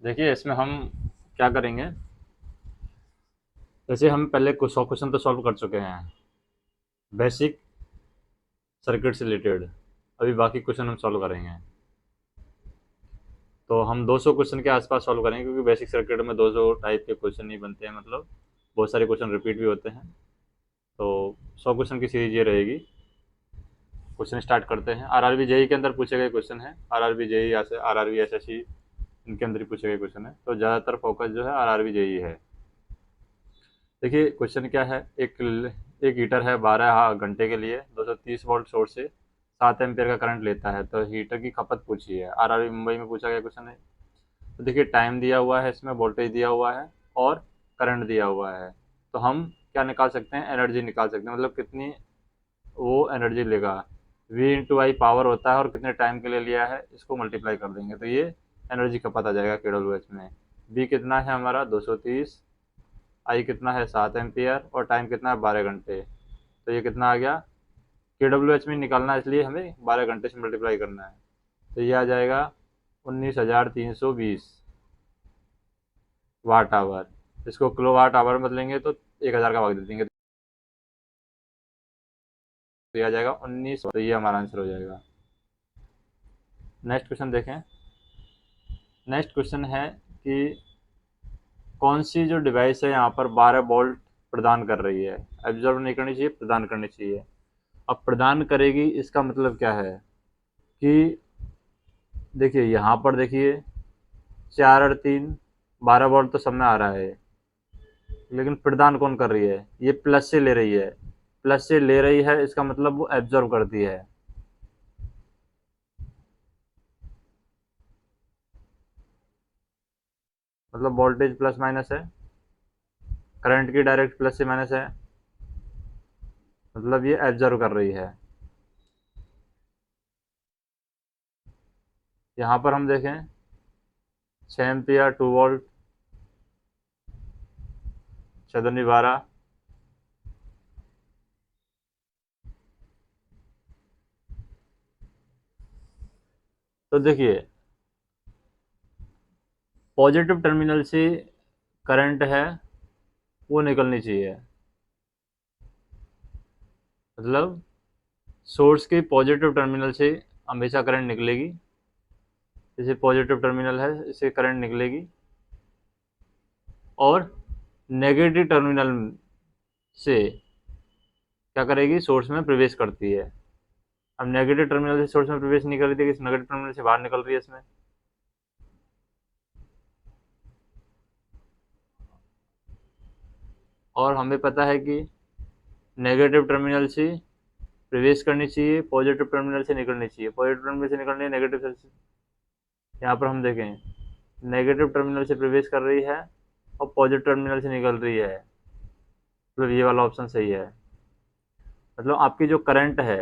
देखिए इसमें हम क्या करेंगे। जैसे हम पहले कुछ 100 क्वेश्चन तो सॉल्व कर चुके हैं बेसिक सर्किट से रिलेटेड। अभी बाकी क्वेश्चन हम सॉल्व करेंगे। तो हम 200 क्वेश्चन के आसपास सॉल्व करेंगे, क्योंकि बेसिक सर्किट में 200 टाइप के क्वेश्चन ही बनते हैं, मतलब बहुत सारे क्वेश्चन रिपीट भी होते हैं। तो 100 क्वेश्चन की सीरीज ये रहेगी। क्वेश्चन स्टार्ट करते हैं। आरआरबी जेई के अंदर पूछे गए क्वेश्चन है। आरआरबी जेई या से आरआरबी एसएससी, इनके अंदर ही पूछे गए क्वेश्चन है। तो ज़्यादातर फोकस जो है आरआरबी जेई है। देखिए क्वेश्चन क्या है। एक हीटर है 12 घंटे के लिए 230 वोल्ट सोर्स से 7 एम्पियर का करंट लेता है। तो हीटर की खपत पूछी है। आरआरबी मुंबई में पूछा गया क्वेश्चन है। तो देखिए टाइम दिया हुआ है, इसमें वोल्टेज दिया हुआ है और करंट दिया हुआ है। तो हम क्या निकाल सकते हैं, एनर्जी निकाल सकते हैं, मतलब कितनी वो एनर्जी लेगा। वी इंटू आई पावर होता है और कितने टाइम के लिए लिया है इसको मल्टीप्लाई कर देंगे तो ये एनर्जी का पता जाएगा के डब्ल्यू एच में। बी कितना है हमारा 230, आई कितना है 7 एम्पियर और टाइम कितना है 12 घंटे। तो ये कितना आ गया, के डब्ल्यू एच में निकालना है, इसलिए हमें 12 घंटे से मल्टीप्लाई करना है। तो ये आ जाएगा 19,320 वाट आवर। इसको किलो वाट आवर में बदलेंगे तो 1,000 का भाग दे देंगे तो ये आ जाएगा 19। तो ये हमारा आंसर हो जाएगा। नेक्स्ट क्वेश्चन देखें। नेक्स्ट क्वेश्चन है कि कौन सी जो डिवाइस है यहाँ पर 12 वोल्ट प्रदान कर रही है। एब्जॉर्व नहीं करनी चाहिए, प्रदान करनी चाहिए। अब प्रदान करेगी इसका मतलब क्या है कि देखिए यहाँ पर देखिए 4 और 3, 12 वोल्ट तो सब में आ रहा है, लेकिन प्रदान कौन कर रही है, ये प्लस से ले रही है। प्लस से ले रही है इसका मतलब वो एब्जॉर्व करती है। मतलब वोल्टेज प्लस माइनस है, करंट की डायरेक्ट प्लस से माइनस है, मतलब ये एब्जॉर्व कर रही है। यहाँ पर हम देखें 6 एम्पियर 2 वोल्ट 6 दूनी 12। तो देखिए पॉजिटिव टर्मिनल से करंट है वो निकलनी चाहिए, मतलब सोर्स के पॉजिटिव टर्मिनल से हमेशा करंट निकलेगी। जैसे पॉजिटिव टर्मिनल है इससे करंट निकलेगी और नेगेटिव टर्मिनल से क्या करेगी, सोर्स में प्रवेश करती है। अब नेगेटिव टर्मिनल से सोर्स में प्रवेश नहीं कर रही थी, नेगेटिव टर्मिनल से बाहर निकल रही है इसमें। और हमें पता है कि नेगेटिव टर्मिनल से प्रवेश करनी चाहिए, पॉजिटिव टर्मिनल से निकलनी चाहिए। पॉजिटिव टर्मिनल से निकलनी है, नेगेटिव से। यहाँ पर हम देखें नेगेटिव टर्मिनल से प्रवेश कर रही है और पॉजिटिव टर्मिनल से निकल रही है, मतलब ये वाला ऑप्शन सही है। मतलब आपकी जो करंट है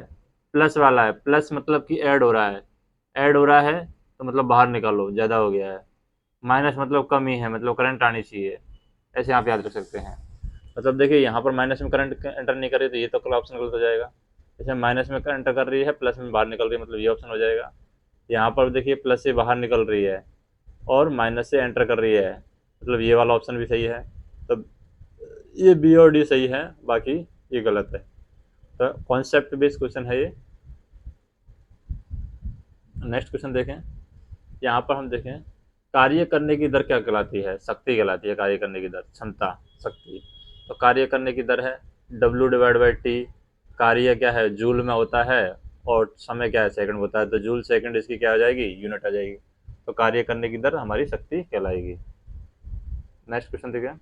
प्लस वाला है, प्लस मतलब कि ऐड हो रहा है, ऐड हो रहा है तो मतलब बाहर निकालो, ज़्यादा हो गया है। माइनस मतलब कमी है, मतलब करंट आनी चाहिए। ऐसे आप याद रख सकते हैं। मतलब देखिए यहाँ पर माइनस में करंट एंटर नहीं कर रही तो ये तो ऑप्शन गलत हो जाएगा। जैसे माइनस में एंटर कर रही है प्लस में बाहर निकल रही है, मतलब ये ऑप्शन हो जाएगा। यहाँ पर देखिए प्लस से बाहर निकल रही है और माइनस से एंटर कर रही है, मतलब ये वाला ऑप्शन भी सही है। तो ये बी और डी सही है, बाकी ये गलत है। तो कॉन्सेप्ट बेस्ड क्वेश्चन है ये। नेक्स्ट क्वेश्चन देखें। यहाँ पर हम देखें कार्य करने की दर क्या कहलाती है, शक्ति कहलाती है। कार्य करने की दर, क्षमता, शक्ति। तो कार्य करने की दर है W/T। कार्य क्या है, जूल में होता है और समय क्या है, सेकंड होता है। तो जूल सेकंड इसकी क्या आ जाएगी, यूनिट आ जाएगी। तो कार्य करने की दर हमारी शक्ति कहलाएगी। नेक्स्ट क्वेश्चन देखें।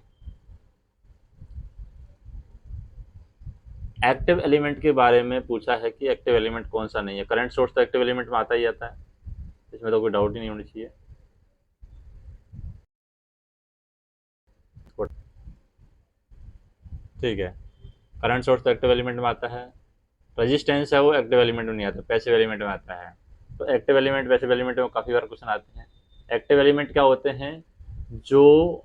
एक्टिव एलिमेंट के बारे में पूछा है कि एक्टिव एलिमेंट कौन सा नहीं है। करंट सोर्स तो एक्टिव एलिमेंट में आता ही आता है, इसमें तो कोई डाउट ही नहीं होनी चाहिए। ठीक है, करंट सोर्स तो एक्टिव एलिमेंट में आता है। रेजिस्टेंस है वो एक्टिव एलिमेंट में नहीं आता, पैसिव एलिमेंट में आता है। तो एक्टिव एलिमेंट पैसिव एलिमेंट में काफ़ी बार क्वेश्चन आते हैं। एक्टिव एलिमेंट क्या होते हैं, जो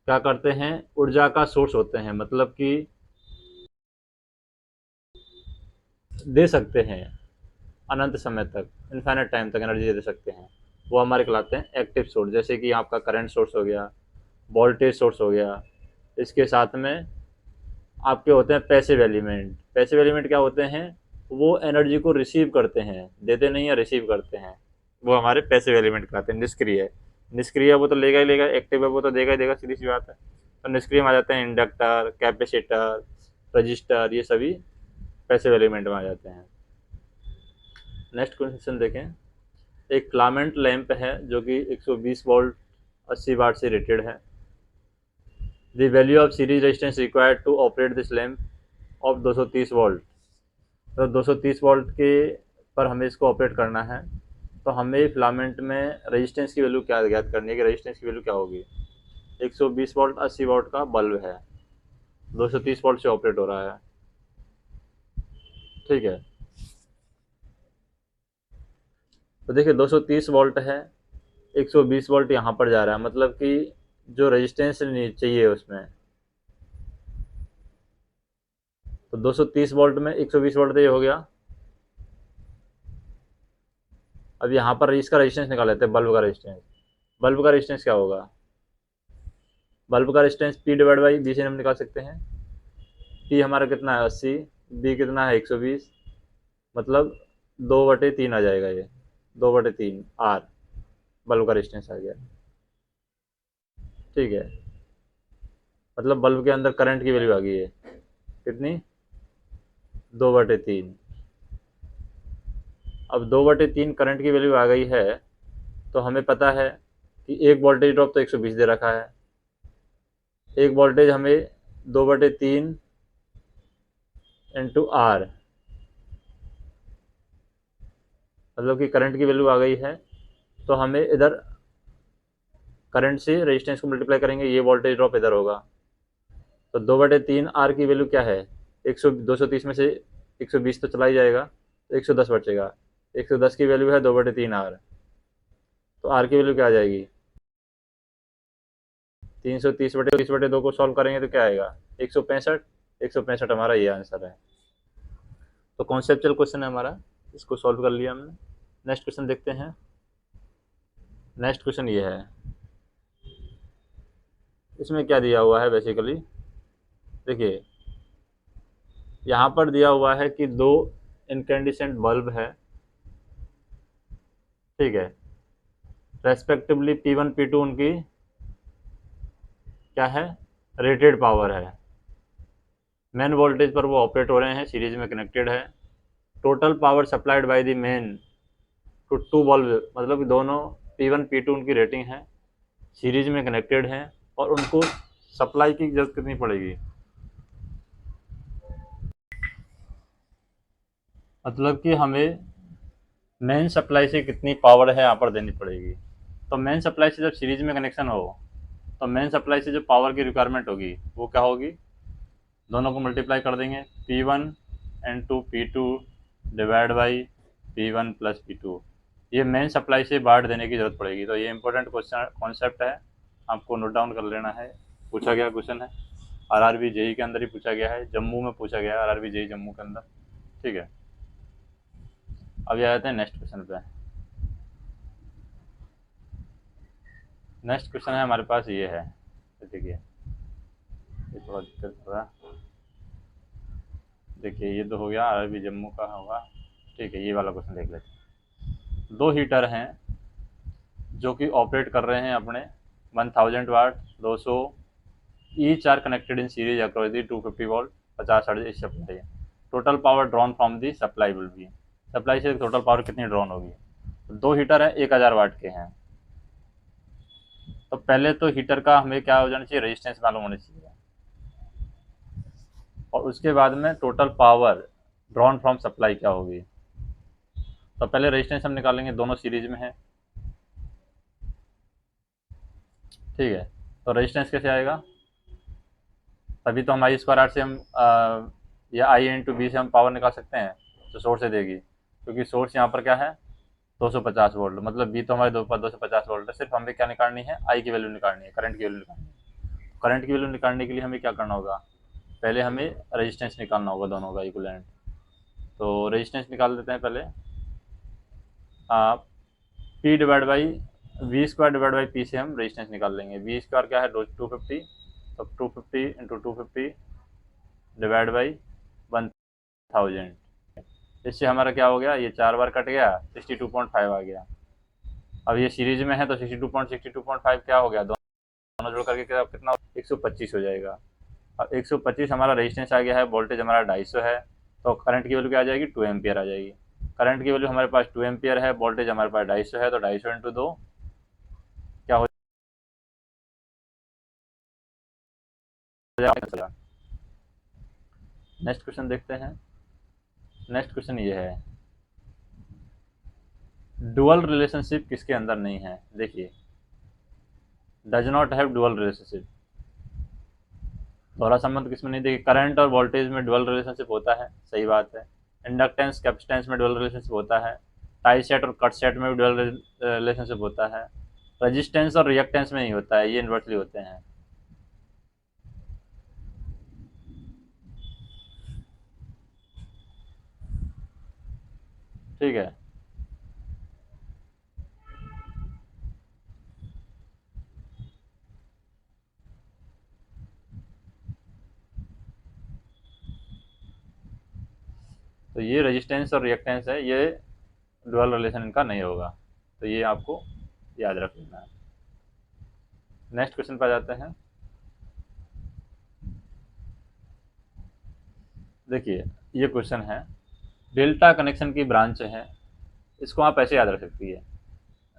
क्या करते हैं, ऊर्जा का सोर्स होते हैं, मतलब कि दे सकते हैं अनंत समय तक, इनफाइनाइट टाइम तक एनर्जी दे सकते हैं। वो हमारे कहलाते हैं एक्टिव सोर्स। जैसे कि आपका करंट सोर्स हो गया, वोल्टेज सोर्स हो गया। इसके साथ में आपके होते हैं पैसिव एलिमेंट। पैसिव एलिमेंट क्या होते हैं? वो एनर्जी को रिसीव करते हैं, देते नहीं है, रिसीव करते हैं। वो हमारे पैसिव एलिमेंट कहलाते हैं। निष्क्रिय, निष्क्रिय वो तो लेगा ही लेगा, एक्टिव है वो तो देगा ही देगा, सीधी सी बात है। तो निष्क्रिय में आ जाते हैं इंडक्टर, कैपेसिटर, रजिस्टर, ये सभी पैसिव एलिमेंट में आ जाते हैं। नेक्स्ट क्वेश्चन देखें। एक फिलामेंट लैंप है जो कि 120 वोल्ट 80 वाट से रेटेड है। The value of series resistance required to operate this lamp of 230 volt. तो 230 वोल्ट के पर हमें इसको ऑपरेट करना है। तो हमें फिलामेंट में रेजिस्टेंस की वैल्यू क्या ज्ञात करनी है कि रेजिस्टेंस की वैल्यू क्या होगी। 120 वोल्ट 80 वोल्ट का बल्ब है, 230 वोल्ट से ऑपरेट हो रहा है, ठीक है। तो देखिए 230 वोल्ट है, 120 वोल्ट यहाँ पर जा रहा है, मतलब कि जो रेजिस्टेंस चाहिए उसमें, तो 230 वोल्ट में 120 वोल्ट तो ये हो गया। अब यहाँ पर इसका रेजिस्टेंस निकाल लेते हैं, बल्ब का रेजिस्टेंस। बल्ब का रेजिस्टेंस क्या होगा? बल्ब का resistance P divide by B से हम निकाल सकते हैं। पी हमारा कितना है 80, बी कितना है 120, मतलब 2/3 आ जाएगा ये, 2/3 आर बल्ब का रेजिस्टेंस आ गया, ठीक है। मतलब बल्ब के अंदर करंट की वैल्यू आ गई है कितनी, 2/3। अब 2/3 करंट की वैल्यू आ गई है, तो हमें पता है कि एक वोल्टेज ड्रॉप तो 120 दे रखा है, एक वोल्टेज हमें 2/3 इंटू आर, मतलब कि करंट की वैल्यू आ गई है। तो हमें इधर करंट से रेजिस्टेंस को मल्टीप्लाई करेंगे, ये वोल्टेज ड्रॉप इधर होगा। तो 2/3 आर की वैल्यू क्या है, 230 में से 120 तो चला ही जाएगा, तो 110 बचेगा। 110 की वैल्यू है 2/3 आर, तो आर की वैल्यू क्या आ जाएगी, 330/30/2 को सॉल्व करेंगे तो क्या आएगा, 165। 165 हमारा ये आंसर है। तो कॉन्सेप्चुअल क्वेश्चन है हमारा, इसको सॉल्व कर लिया हमने। नेक्स्ट क्वेश्चन देखते हैं। नेक्स्ट क्वेश्चन ये है, इसमें क्या दिया हुआ है बेसिकली, देखिए यहाँ पर दिया हुआ है कि दो इनकैंडिसेंट बल्ब है, ठीक है, रेस्पेक्टिवली P1 P2 उनकी क्या है, रेटेड पावर है। मेन वोल्टेज पर वो ऑपरेट हो रहे हैं, सीरीज में कनेक्टेड है। Total power supplied by the main to two bulb, मतलब कि दोनों P1 P2 उनकी रेटिंग है, सीरीज में कनेक्टेड हैं, और उनको सप्लाई की जरूरत कितनी पड़ेगी, मतलब कि हमें मेन सप्लाई से कितनी पावर है यहाँ पर देनी पड़ेगी। तो मेन सप्लाई से जब सीरीज में कनेक्शन हो, तो मेन सप्लाई से जो पावर की रिक्वायरमेंट होगी वो क्या होगी, दोनों को मल्टीप्लाई कर देंगे, P1 into P2 divide by P1 plus P2। ये मेन सप्लाई से बांट देने की जरूरत पड़ेगी। तो ये इंपॉर्टेंट क्वेश्चन कॉन्सेप्ट है, आपको नोट डाउन कर लेना है। पूछा गया क्वेश्चन है, आरआरबी जेई के अंदर ही पूछा गया है, जम्मू में पूछा गया है, आरआरबी जेई जम्मू के अंदर, ठीक है। अभी आ जाते हैं नेक्स्ट क्वेश्चन पे। नेक्स्ट क्वेश्चन है हमारे पास ये है, देखिए ये थोड़ा दिक्कत हो रहा है। देखिए ये तो हो गया आरआरबी जम्मू का होगा, ठीक है। ये वाला क्वेश्चन देख लेते हैं। दो हीटर हैं जो कि ऑपरेट कर रहे हैं अपने 1000 watt 200, each are connected in series across the 250 volt 50 hertz supply है। Total power drawn from the supply will be, supply से टोटल पावर कितनी ड्रॉन होगी। तो दो हीटर है 1000 वाट के हैं। तो पहले तो हीटर का हमें क्या हो जाना चाहिए, रेजिस्टेंस मालूम होनी चाहिए, और उसके बाद में total power drawn from supply क्या होगी। तो पहले रेजिस्टेंस हम निकालेंगे, दोनों सीरीज में है, ठीक है। तो रेजिस्टेंस कैसे आएगा, तभी तो हम आई स्क्वायर आर से हम या आई इंटू बी से हम पावर निकाल सकते हैं, तो सोर्स से देगी, क्योंकि सोर्स यहाँ पर क्या है 250 वोल्ट, मतलब बी तो हमारे 250 वोल्ट है। सिर्फ हमें क्या निकालनी है, आई की वैल्यू निकालनी है, करंट की वैल्यू निकालनी है। करंट की वैल्यू निकालने के लिए हमें क्या करना होगा, पहले हमें रेजिस्टेंस निकालना होगा दोनों का इक्विवेलेंट। तो रेजिस्टेंस निकाल देते हैं पहले। P divide by V square divide by P से हम रेजिस्टेंस निकाल लेंगे। वी स्क्वायर क्या है 250, तो 250 इंटू 250 डिवाइड बाई 1000। इससे हमारा क्या हो गया, ये 4 बार कट गया, 62.5 आ गया। अब ये सीरीज में है तो 62.5 क्या हो गया, दोनों जोड़ करके कितना 125 हो जाएगा। अब 125 हमारा रेजिस्टेंस आ गया है, वोल्टेज हमारा 250 है, तो करंट की वैल्यू क्या आ जाएगी 2 एम्पियर आ जाएगी। करंट की वैल्यू हमारे पास 2 एम्पियर है, वोल्टेज हमारे पास 250 है, तो 250 इंटू 2 क्या हो जाएगा। नेक्स्ट क्वेश्चन देखते हैं। नेक्स्ट क्वेश्चन ये है, डुअल रिलेशनशिप किसके अंदर नहीं है। देखिए, does not have dual relationship, दोहरा संबंध किसमें नहीं। देखिए, करंट और वोल्टेज में डुअल रिलेशनशिप होता है, सही बात है। इंडक्टेंस कैपेसिटेंस में डुअल रिलेशनशिप होता है। टाई सेट और कट सेट में भी डुअल रिलेशनशिप होता है। रेजिस्टेंस और रिएक्टेंस में नहीं होता है, ये इन्वर्सली होते हैं। ठीक है, तो ये रेजिस्टेंस और रिएक्टेंस है, ये डुअल रिलेशन इनका नहीं होगा, तो ये आपको याद रख लेना है। नेक्स्ट क्वेश्चन पर जाते हैं। देखिए, ये क्वेश्चन है, डेल्टा कनेक्शन की ब्रांच है, इसको आप ऐसे याद रख सकती है।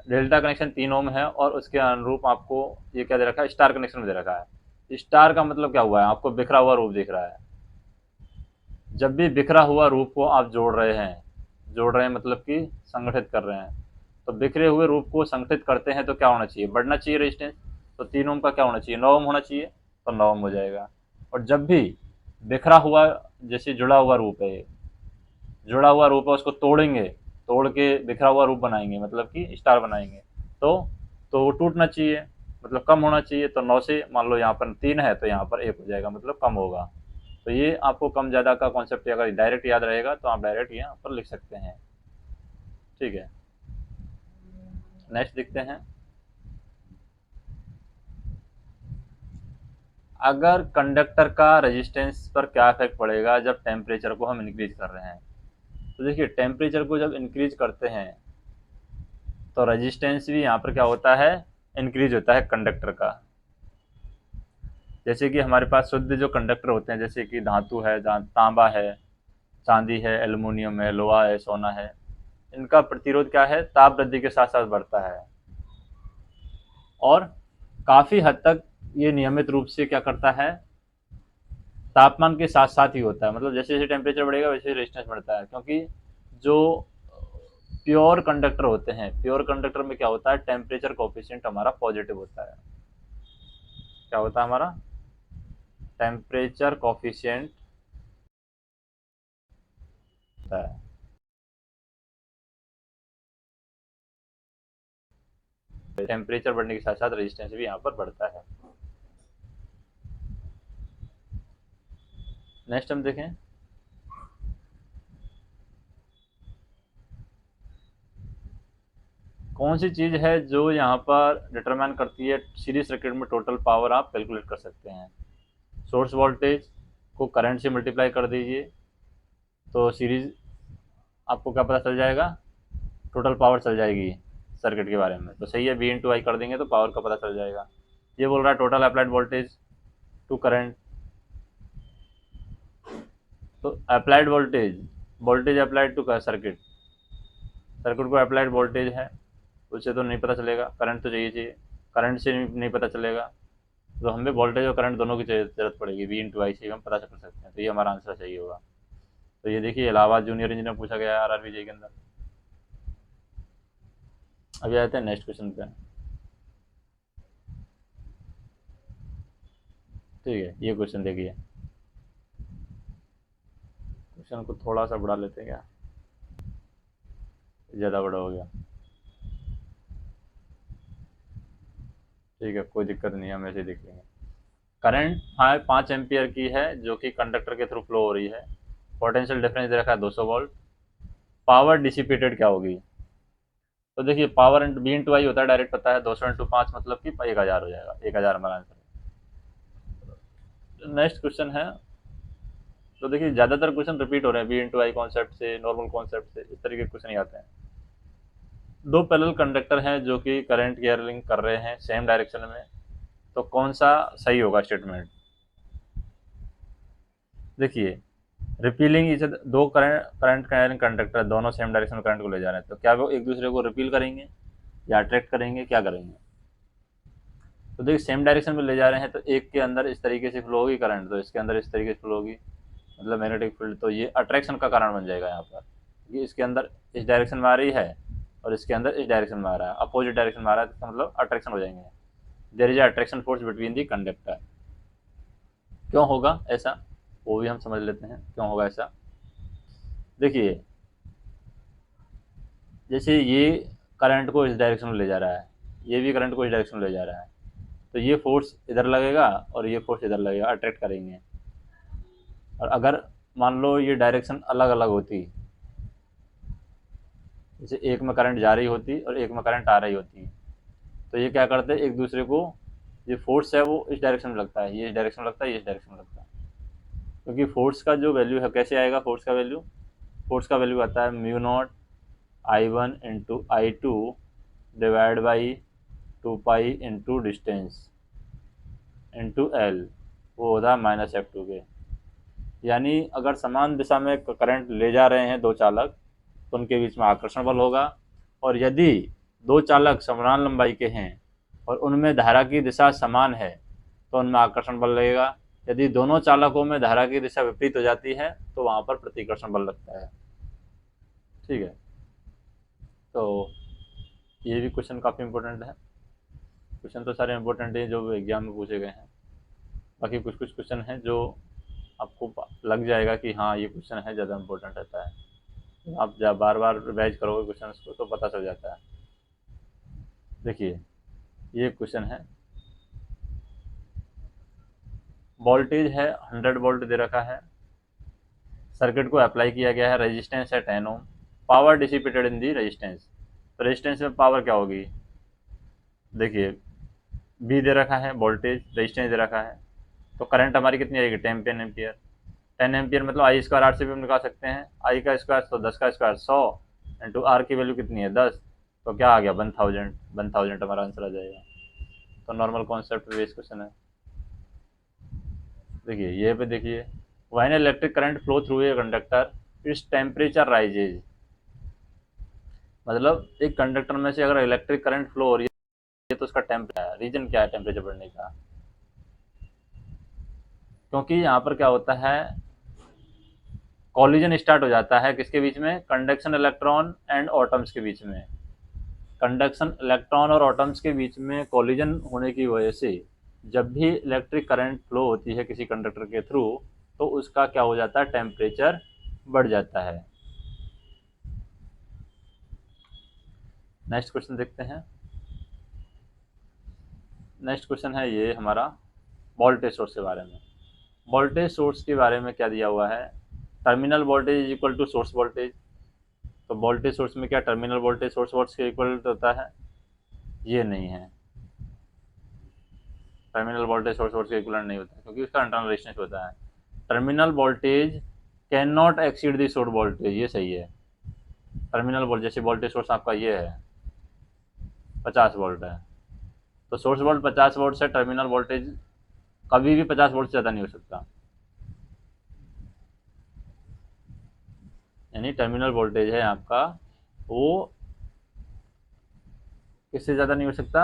डेल्टा कनेक्शन 3 ओम है और उसके अनुरूप आपको ये क्या दे रखा है, स्टार कनेक्शन में दे रखा है। स्टार का मतलब क्या हुआ है, आपको बिखरा हुआ रूप दिख रहा है। जब भी बिखरा हुआ रूप को आप जोड़ रहे हैं मतलब कि संगठित कर रहे हैं, तो बिखरे हुए रूप को संगठित करते हैं तो क्या होना चाहिए, बढ़ना चाहिए रेजिस्टेंस। तो 3 ओम का क्या होना चाहिए, 9 ओम होना चाहिए, तो 9 ओम हो जाएगा। और जब भी बिखरा हुआ, जैसे जुड़ा हुआ रूप है, जुड़ा हुआ रूप है उसको तोड़ेंगे, तोड़ के बिखरा हुआ रूप बनाएंगे मतलब कि स्टार बनाएंगे, तो वो टूटना चाहिए, मतलब कम होना चाहिए। तो 9 से मान लो यहाँ पर 3 है तो यहाँ पर 1 हो जाएगा, मतलब कम होगा। तो ये आपको कम ज़्यादा का कॉन्सेप्ट अगर डायरेक्ट याद रहेगा तो आप डायरेक्ट यहाँ पर लिख सकते हैं। ठीक है, नेक्स्ट देखते हैं। अगर कंडक्टर का रेजिस्टेंस पर क्या इफेक्ट पड़ेगा जब टेम्परेचर को हम इंक्रीज कर रहे हैं। तो देखिए, टेम्परेचर को जब इंक्रीज करते हैं तो रेजिस्टेंस भी यहाँ पर क्या होता है, इंक्रीज होता है कंडक्टर का। जैसे कि हमारे पास शुद्ध जो कंडक्टर होते हैं, जैसे कि धातु है, तांबा है, चांदी है, एल्युमिनियम है, लोहा है, सोना है, इनका प्रतिरोध क्या है, ताप वृद्धि के साथ साथ बढ़ता है। और काफ़ी हद तक ये नियमित रूप से क्या करता है, तापमान के साथ साथ ही होता है। मतलब जैसे जैसे टेम्परेचर बढ़ेगा वैसे रेजिस्टेंस बढ़ता है, क्योंकि जो प्योर कंडक्टर होते हैं, प्योर कंडक्टर में क्या होता है, टेम्परेचर कोफिशिएंट हमारा पॉजिटिव होता है। क्या होता है हमारा, टेम्परेचर कोफिशिएंट होता है। टेम्परेचर बढ़ने के साथ साथ रेजिस्टेंस भी यहाँ पर बढ़ता है। नेक्स्ट हम देखें, कौन सी चीज़ है जो यहाँ पर डिटरमाइन करती है सीरीज सर्किट में टोटल पावर आप कैलकुलेट कर सकते हैं। सोर्स वोल्टेज को करंट से मल्टीप्लाई कर दीजिए तो सीरीज आपको क्या पता चल जाएगा, टोटल पावर चल जाएगी सर्किट के बारे में। तो सही है, वी इंटू आई कर देंगे तो पावर का पता चल जाएगा। ये बोल रहा है total applied voltage to current, तो applied voltage, voltage applied to circuit, circuit को अप्लाइड वोल्टेज है, उससे तो नहीं पता चलेगा, करंट तो चाहिए, करंट से नहीं पता चलेगा, तो हमें वोल्टेज और करंट दोनों की जरूरत पड़ेगी, वी इंटू आई से हम पता कर सकते हैं। तो ये हमारा आंसर सही होगा। तो ये देखिए, इलाहाबाद जूनियर इंजीनियर पूछा गया है आरआरबी जे के अंदर। अभी आते हैं नेक्स्ट क्वेश्चन पे। ठीक है, ये क्वेश्चन देखिए, क्वेश्चन को थोड़ा सा बढ़ा लेते हैं क्या, ज़्यादा बड़ा हो गया। ठीक है, कोई दिक्कत नहीं है, हम ऐसे देख लेंगे। करंट 5 एम्पियर की है जो कि कंडक्टर के थ्रू फ्लो हो रही है। पोटेंशियल डिफरेंस दे रखा है 200 वोल्ट। पावर डिसिपेटेड क्या होगी, तो देखिए पावर इंटू बी इंटू आई होता है, डायरेक्ट पता है 200 इंटू 5 मतलब कि 1000 हो जाएगा, 1000 हमारा आंसर है। नेक्स्ट क्वेश्चन है, तो देखिए ज़्यादातर क्वेश्चन रिपीट हो रहे हैं, बी इंटू आई कॉन्सेप्ट से, नॉर्मल कॉन्सेप्ट से, इस तरीके के क्वेश्चन ही आते हैं। दो पैरेलल कंडक्टर हैं जो कि करंट कैरिंग कर रहे हैं सेम डायरेक्शन में, तो कौन सा सही होगा स्टेटमेंट? देखिए रिपीलिंग इज, दो करंट कैरिंग कंडक्टर दोनों सेम डायरेक्शन में करंट को ले जा रहे हैं, तो क्या वो एक दूसरे को रिपील करेंगे या अट्रैक्ट करेंगे, क्या करेंगे? तो देखिए सेम डायरेक्शन में ले जा रहे हैं तो एक के अंदर इस तरीके से फ्लो होगी करंट, तो इसके अंदर इस तरीके से फ्लो होगी, मतलब मैग्नेटिक फील्ड, तो ये अट्रैक्शन का कारण बन जाएगा यहाँ पर, ये इसके अंदर इस डायरेक्शन में आ रही है और इसके अंदर इस डायरेक्शन में आ रहा है, अपोजिट डायरेक्शन में आ रहा है, तो मतलब अट्रैक्शन हो जाएंगे। There is attraction force between the conductor. क्यों होगा ऐसा, वो भी हम समझ लेते हैं क्यों होगा ऐसा। देखिए जैसे ये करंट को इस डायरेक्शन में ले जा रहा है, ये भी करंट को इस डायरेक्शन में ले जा रहा है, तो ये फोर्स इधर लगेगा और ये फोर्स इधर लगेगा, अट्रैक्ट करेंगे। और अगर मान लो ये डायरेक्शन अलग अलग होती, जैसे एक में करंट जा रही होती और एक में करंट आ रही होती, तो ये क्या करते हैं एक दूसरे को, ये फोर्स है वो इस डायरेक्शन में लगता है, ये इस डायरेक्शन में लगता है, ये इस डायरेक्शन में लगता है, क्योंकि फोर्स का जो वैल्यू है कैसे आएगा, फोर्स का वैल्यू आता है mu naught I1 into I2 divide by 2 pi into distance into L, वो होता है -F2 के। यानी अगर समान दिशा में करंट ले जा रहे हैं दो चालक, तो उनके बीच में आकर्षण बल होगा, और यदि दो चालक समान लंबाई के हैं और उनमें धारा की दिशा समान है तो उनमें आकर्षण बल लगेगा। यदि दोनों चालकों में धारा की दिशा विपरीत हो जाती है तो वहाँ पर प्रतिकर्षण बल लगता है। ठीक है, तो ये भी क्वेश्चन काफ़ी इंपॉर्टेंट है। क्वेश्चन तो सारे इंपॉर्टेंट हैं जो एग्जाम में पूछे गए हैं, बाकी कुछ कुछ क्वेश्चन हैं जो आपको लग जाएगा कि हाँ ये क्वेश्चन है, ज़्यादा इंपॉर्टेंट रहता है। आप जब बार बार रिवाइज करोगे क्वेश्चन को तो पता चल जाता है। देखिए ये क्वेश्चन है, वोल्टेज है 100 वोल्ट दे रखा है, सर्किट को अप्लाई किया गया है, रेजिस्टेंस है 10 ohm, power dissipated in the resistance, तो रेजिस्टेंस में पावर क्या होगी? देखिए बी दे रखा है, वोल्टेज, रेजिस्टेंस दे रखा है, तो करंट हमारी कितनी आएगी 10 एम्पियर। 10 एम्पियर मतलब आई स्क्वायर आर से भी हम निकाल सकते हैं, आई का स्क्वायर तो 10 का स्क्वायर 100 इंटू आर की वैल्यू कितनी है 10, तो क्या आ गया 1000 हमारा आंसर आ जाएगा। तो नॉर्मल कॉन्सेप्ट बेस्ड क्वेश्चन है। देखिए ये पे देखिए, when electric current flow through a conductor its temperature rises, मतलब एक कंडक्टर में से अगर इलेक्ट्रिक करंट फ्लो हो रही है तो उसका टेम्परेचर है, रीजन क्या है टेम्परेचर बढ़ने का? क्योंकि यहाँ पर क्या होता है, कॉलिजन स्टार्ट हो जाता है किसके बीच में, कंडक्शन इलेक्ट्रॉन एंड एटम्स के बीच में। कंडक्शन इलेक्ट्रॉन और एटम्स के बीच में कॉलिजन होने की वजह से जब भी इलेक्ट्रिक करंट फ्लो होती है किसी कंडक्टर के थ्रू, तो उसका क्या हो जाता है, टेम्परेचर बढ़ जाता है। नेक्स्ट क्वेश्चन देखते हैं। नेक्स्ट क्वेश्चन है ये हमारा वोल्टेज सोर्स के बारे में। वोल्टेज सोर्स के बारे में क्या दिया हुआ है, terminal voltage is equal to source voltage, तो वोल्टेज सोर्स में क्या टर्मिनल वोल्टेज सोर्स वोल्टेज के इक्वल होता है? ये नहीं है, टर्मिनल वोल्टेज सोर्स वोल्टेज के इक्वल नहीं होता है क्योंकि उसका इंटरनल रेजिस्टेंस होता है। Terminal voltage can not exceed the source voltage, ये सही है। टर्मिनल वोल्टेज, जैसे वोल्टेज सोर्स आपका ये है 50 वोल्ट है, तो सोर्स वोल्ट 50 वोल्ट से टर्मिनल वोल्टेज कभी भी 50 वोल्ट से ज़्यादा नहीं हो सकता, यानी टर्मिनल वोल्टेज है आपका वो किससे ज़्यादा नहीं हो सकता,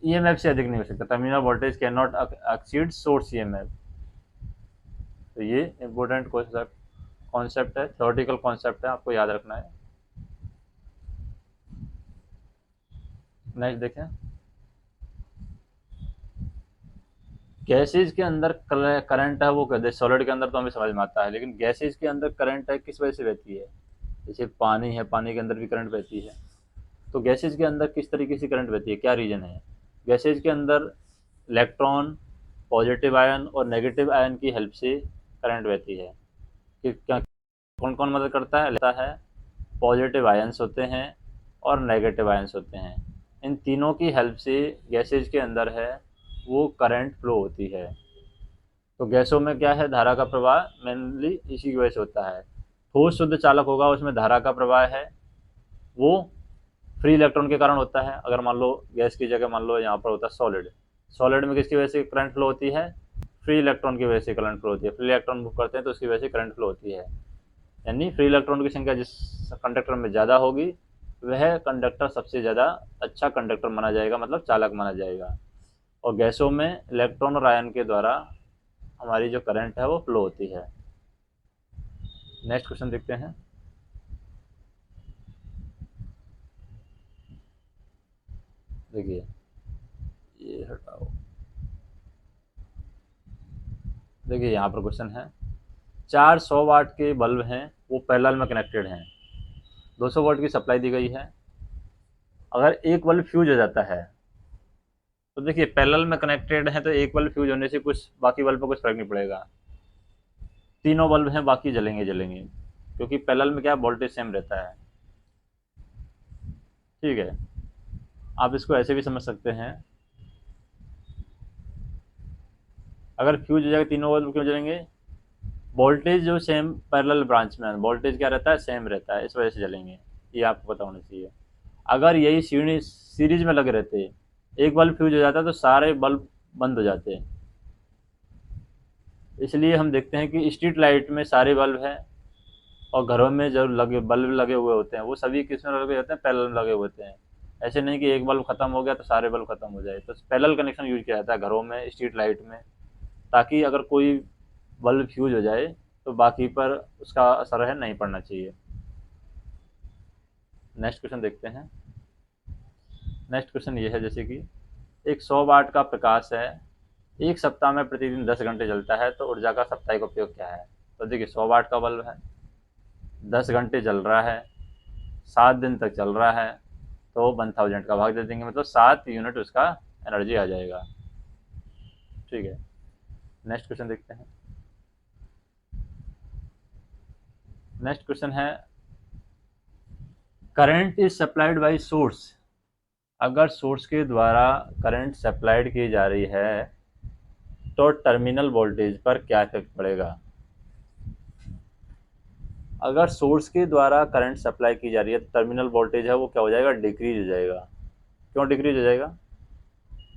ईएमएफ से अधिक नहीं हो सकता। Terminal voltage can not exceed source EMF, तो ये इंपॉर्टेंट कॉन्सेप्ट है, थ्योरेटिकल कॉन्सेप्ट है, आपको याद रखना है। नेक्स्ट देखें, गैसेज के अंदर करंट है वो कहते हैं, सॉलिड के अंदर तो हमें समझ में आता है, लेकिन गैसेज के अंदर करंट है किस वजह से बहती है? जैसे पानी है, पानी के अंदर भी करंट बहती है, तो गैसेज के अंदर किस तरीके से करंट बहती है, क्या रीजन है? गैसेज के अंदर इलेक्ट्रॉन, पॉजिटिव आयन और नेगेटिव आयन की हेल्प से करंट बहती है। कि क्या कौन कौन मदद करता है? लेता है पॉजिटिव आयंस होते हैं और नेगेटिव आयंस होते हैं। इन तीनों की हेल्प से गैसेज के अंदर है वो करंट फ्लो होती है। तो गैसों में क्या है, धारा का प्रवाह मेनली इसी की वजह से होता है। ठोस शुद्ध चालक होगा उसमें धारा का प्रवाह है वो फ्री इलेक्ट्रॉन के कारण होता है। अगर मान लो गैस की जगह मान लो यहाँ पर होता है सॉलिड, सॉलिड में किसकी वजह से करंट फ्लो होती है, फ्री इलेक्ट्रॉन की वजह से करंट फ्लो होती है। फ्री इलेक्ट्रॉन मूव करते हैं तो उसकी वजह से करंट फ्लो होती है। यानी फ्री इलेक्ट्रॉन की संख्या जिस कंडक्टर में ज़्यादा होगी वह कंडक्टर सबसे ज़्यादा अच्छा कंडक्टर माना जाएगा, मतलब चालक माना जाएगा। और गैसों में इलेक्ट्रॉन और आयन के द्वारा हमारी जो करंट है वो फ्लो होती है। नेक्स्ट क्वेश्चन देखते हैं। देखिए ये हटाओ। देखिए यहाँ पर क्वेश्चन है, चार 100 वाट के बल्ब हैं वो पैरेलल में कनेक्टेड हैं, 200 वाट की सप्लाई दी गई है। अगर एक बल्ब फ्यूज हो जाता है तो देखिए पैरेलल में कनेक्टेड है तो एक बल्ब फ्यूज होने से कुछ बाकी बल्ब पर कुछ फर्क नहीं पड़ेगा, तीनों बल्ब हैं बाकी जलेंगे जलेंगे, क्योंकि पैरेलल में क्या वोल्टेज सेम रहता है। ठीक है, आप इसको ऐसे भी समझ सकते हैं, अगर फ्यूज हो जाएगा तीनों बल्ब क्यों जलेंगे, वोल्टेज जो सेम पैरेलल ब्रांच में वोल्टेज क्या रहता है, सेम रहता है, इस वजह से जलेंगे। ये आपको पता होना चाहिए। अगर यही सीरीज में लगे रहते, एक बल्ब फ्यूज हो जाता तो सारे बल्ब बंद हो जाते। इसलिए हम देखते हैं कि स्ट्रीट लाइट में सारे बल्ब हैं और घरों में जो लगे बल्ब लगे हुए होते हैं वो सभी किस में लगे होते हैं, पैरेलल में लगे हुए होते हैं। ऐसे नहीं कि एक बल्ब खत्म हो गया तो सारे बल्ब खत्म हो जाए। तो पैरेलल कनेक्शन यूज किया जाता है घरों में, स्ट्रीट लाइट में, ताकि अगर कोई बल्ब फ्यूज हो जाए तो बाकी पर उसका असर है नहीं पड़ना चाहिए। नेक्स्ट क्वेश्चन देखते हैं। नेक्स्ट क्वेश्चन ये है, जैसे कि एक 100 वाट का प्रकाश है, एक सप्ताह में प्रतिदिन 10 घंटे जलता है, तो ऊर्जा का साप्ताहिक उपयोग क्या है। तो देखिए 100 वाट का बल्ब है, 10 घंटे जल रहा है, 7 दिन तक चल रहा है, तो 1000 का भाग दे देंगे, मतलब 7 यूनिट उसका एनर्जी आ जाएगा। ठीक है, नेक्स्ट क्वेश्चन देखते हैं। नेक्स्ट क्वेश्चन है, current is supplied by source. अगर सोर्स के द्वारा करंट सप्लाइड की जा रही है तो टर्मिनल वोल्टेज पर क्या इफेक्ट पड़ेगा। अगर सोर्स के द्वारा करंट सप्लाई की जा रही है तो टर्मिनल वोल्टेज है वो क्या हो जाएगा, डिक्रीज हो जाएगा। क्यों डिक्रीज हो जाएगा,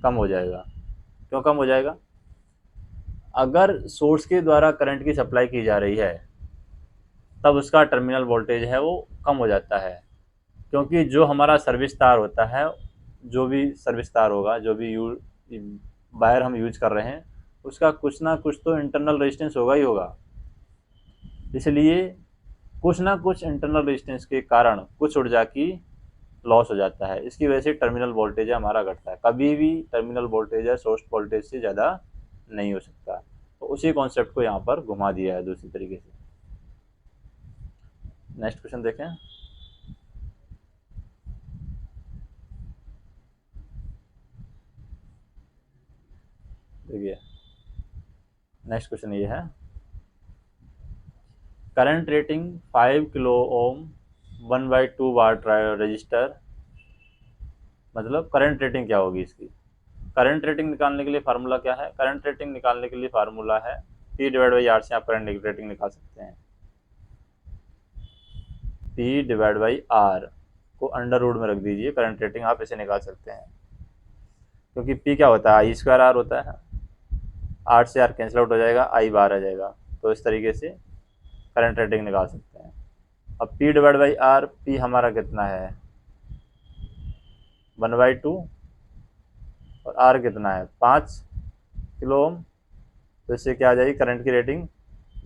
कम हो जाएगा। क्यों कम हो जाएगा, अगर सोर्स के द्वारा करंट की सप्लाई की जा रही है तब उसका टर्मिनल वोल्टेज है वो कम हो जाता है, क्योंकि जो हमारा सर्विस तार होता है, जो भी सर्विस तार होगा, जो भी वायर हम यूज कर रहे हैं, उसका कुछ ना कुछ तो इंटरनल रेजिस्टेंस होगा ही होगा। इसलिए कुछ ना कुछ इंटरनल रेजिस्टेंस के कारण कुछ ऊर्जा की लॉस हो जाता है। इसकी वजह से टर्मिनल वोल्टेज हमारा घटता है। कभी भी टर्मिनल वोल्टेज है सोर्स वोल्टेज से ज़्यादा नहीं हो सकता। तो उसी कॉन्सेप्ट को यहाँ पर घुमा दिया है दूसरी तरीके से। नेक्स्ट क्वेश्चन देखें। देखिए नेक्स्ट क्वेश्चन ये है, करंट रेटिंग 5 किलो ओम 1/2 वाट रजिस्टर, मतलब करंट रेटिंग क्या होगी इसकी। करंट रेटिंग निकालने के लिए फार्मूला क्या है, करंट रेटिंग निकालने के लिए फार्मूला है P/R से आप करंट रेटिंग निकाल सकते हैं। P/R को अंडर रूट में रख दीजिए, करंट रेटिंग आप इसे निकाल सकते हैं। क्योंकि P क्या होता है, I² R होता है, R से R कैंसिल आउट हो जाएगा, I बाहर आ जाएगा। तो इस तरीके से करंट रेटिंग निकाल सकते हैं। अब P/R, P हमारा कितना है 1/2 और R कितना है 5 किलो ओम। तो इससे क्या आ जाएगी, करंट की रेटिंग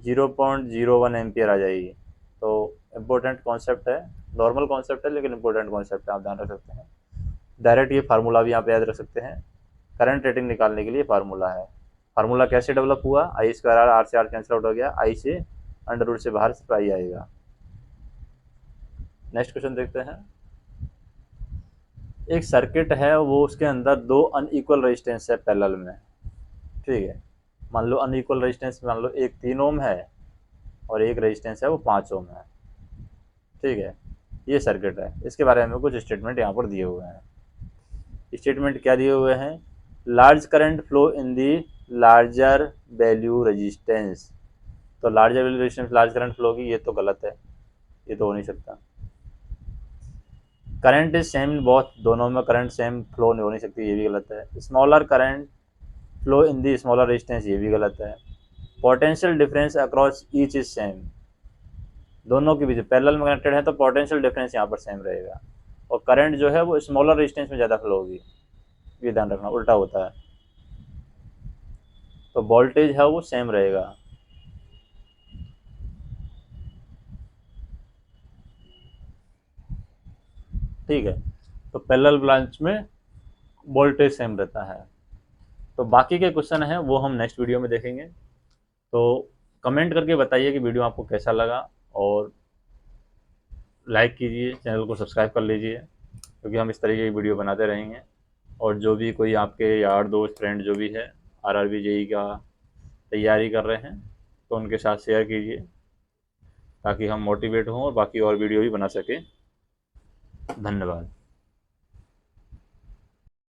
0.01 एम्पियर आ जाएगी। तो इम्पोर्टेंट कॉन्सेप्ट है, नॉर्मल कॉन्सेप्ट है लेकिन इम्पोर्टेंट कॉन्सेप्ट है, आप ध्यान रख सकते हैं। डायरेक्ट ये फार्मूला भी यहाँ पे याद रख सकते हैं, करंट रेटिंग निकालने के लिए फार्मूला है। फार्मूला कैसे डेवलप हुआ, I²R, R से R कैंसिल आउट हो गया, I से अंडर रूट से बाहर सिर्फ I आएगा। नेक्स्ट क्वेश्चन देखते हैं। एक सर्किट है वो उसके अंदर 2 अनइक्वल रेजिस्टेंस है पैरेलल में। ठीक है, मान लो अनइक्वल रेजिस्टेंस, मान लो एक 3 ओम है और एक रेजिस्टेंस है वो 5 ओम है। ठीक है, ये सर्किट है। इसके बारे में कुछ स्टेटमेंट यहाँ पर दिए हुए हैं। स्टेटमेंट क्या दिए हुए हैं, large current flow in the larger value resistance. तो larger value resistance large current flow की, ये तो गलत है, ये तो हो नहीं सकता। Current is same in both, दोनों में करंट सेम फ्लो नहीं हो नहीं सकती, ये भी गलत है। Smaller current flow in the smaller resistance, ये भी गलत है। Potential difference across each is same, दोनों के बीच पैरेलल में कनेक्टेड है तो पोटेंशियल डिफरेंस यहाँ पर सेम रहेगा। और करंट जो है वो स्मॉलर रेजिस्टेंस में ज़्यादा फ्लो होगी, ये ध्यान रखना, उल्टा होता है। तो वोल्टेज है वो सेम रहेगा। ठीक है, तो पैरेलल ब्रांच में वोल्टेज सेम रहता है। तो बाकी के क्वेश्चन हैं वो हम नेक्स्ट वीडियो में देखेंगे। तो कमेंट करके बताइए कि वीडियो आपको कैसा लगा, और लाइक कीजिए, चैनल को सब्सक्राइब कर लीजिए, क्योंकि हम इस तरीके की वीडियो बनाते रहेंगे। और जो भी कोई आपके यार दोस्त फ्रेंड जो भी है आरआरबी जेई का तैयारी कर रहे हैं तो उनके साथ शेयर कीजिए, ताकि हम मोटिवेट हों और बाकी और वीडियो भी बना सकें। धन्यवाद।